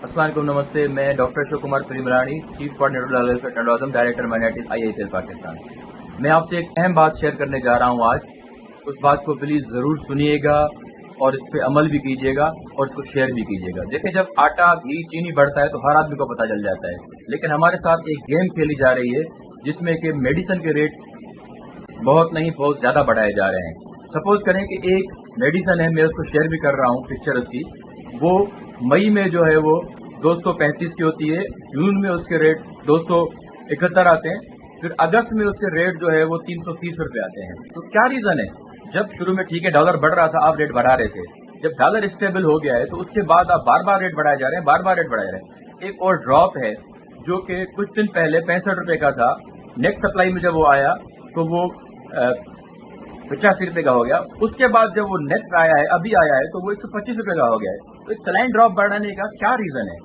अस्सलाम वालेकुम, नमस्ते। मैं doctor Ashok Kumar Primrani, chief coordinator welfare and director minorities IITL Pakistan. मैं आपसे एक अहम बात शेयर करने जा रहा हूं आज। उस बात को प्लीज़ ज़रूर सुनिएगा और इस पे अमल भी कीजिएगा और इसको शेयर भी कीजिएगा। देखिए, जब आटा, घी, चीनी बढ़ता है तो हर आदमी को पता चल जाता है, लेकिन हमारे साथ एक गेम खेली जा रही है जिसमें कि मेडिसिन के रेट बहुत नहीं, बहुत ज़्यादा बढ़ाए जा रहे हैं। सपोज करें कि एक मेडिसिन है, मैं उसको शेयर भी कर रहा हूँ पिक्चर उसकी, वो मई में जो है वो 235 की होती है, जून में उसके रेट 271 आते हैं, फिर अगस्त में उसके रेट जो है वो 330 रुपये आते हैं। तो क्या रीज़न है? जब शुरू में ठीक है डॉलर बढ़ रहा था, आप रेट बढ़ा रहे थे। जब डॉलर स्टेबल हो गया है तो उसके बाद आप बार बार रेट बढ़ाए जा रहे हैं, बार बार रेट बढ़ाए जा रहे हैं। एक और ड्रॉप है जो कि कुछ दिन पहले 65 रुपये का था, नेक्स्ट सप्लाई में जब वो आया तो वो 85 रुपये का हो गया। उसके बाद जब वो नेक्स्ट आया है, अभी आया है, तो वो 125 रुपये का हो गया है। तो एक सलाइन ड्रॉप बढ़ाने का क्या रीजन है?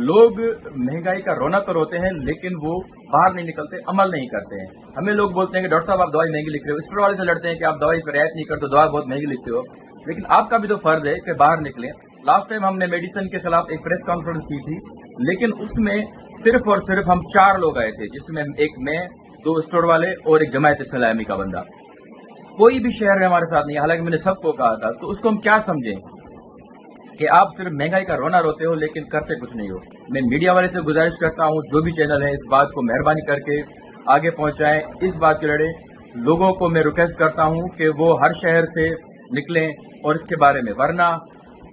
लोग महंगाई का रोना तो रोते हैं, लेकिन वो बाहर नहीं निकलते, अमल नहीं करते हैं। हमें लोग बोलते हैं कि डॉक्टर साहब आप दवाई महंगी लिख रहे हो, स्टोर वाले से लड़ते हैं कि आप दवाई पर रियायत नहीं करते, दवा बहुत महंगी लिखते हो, लेकिन आपका भी तो फर्ज है कि बाहर निकलें। लास्ट टाइम हमने मेडिसिन के खिलाफ एक प्रेस कॉन्फ्रेंस की थी, लेकिन उसमें सिर्फ और सिर्फ हम 4 लोग आए थे, जिसमें एक मैं, 2 स्टोर वाले और एक जमायत इस्लामी का बंदा। कोई भी शहर में हमारे साथ नहीं, हालांकि मैंने सबको कहा था। तो उसको हम क्या समझें कि आप सिर्फ महंगाई का रोना रोते हो लेकिन करते कुछ नहीं हो। मैं मीडिया वाले से गुजारिश करता हूं, जो भी चैनल है, इस बात को मेहरबानी करके आगे पहुंचाएं, इस बात के लड़े। लोगों को मैं रिक्वेस्ट करता हूं कि वो हर शहर से निकलें और इसके बारे में, वरना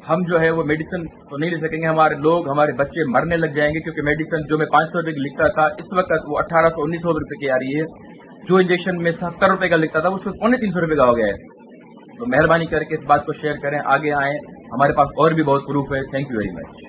हम जो है वो मेडिसिन तो नहीं ले सकेंगे। हमारे लोग, हमारे बच्चे मरने लग जाएंगे, क्योंकि मेडिसिन जो मैं 500 रुपये की लिखता था, इस वक्त वो 1800-1900 रुपये की आ रही है। जो इंजेक्शन में 70 रुपये का लिखता था, वो उसको 350 रुपये का हो गया है। तो मेहरबानी करके इस बात को शेयर करें, आगे आएं। हमारे पास और भी बहुत प्रूफ है। Thank you very much.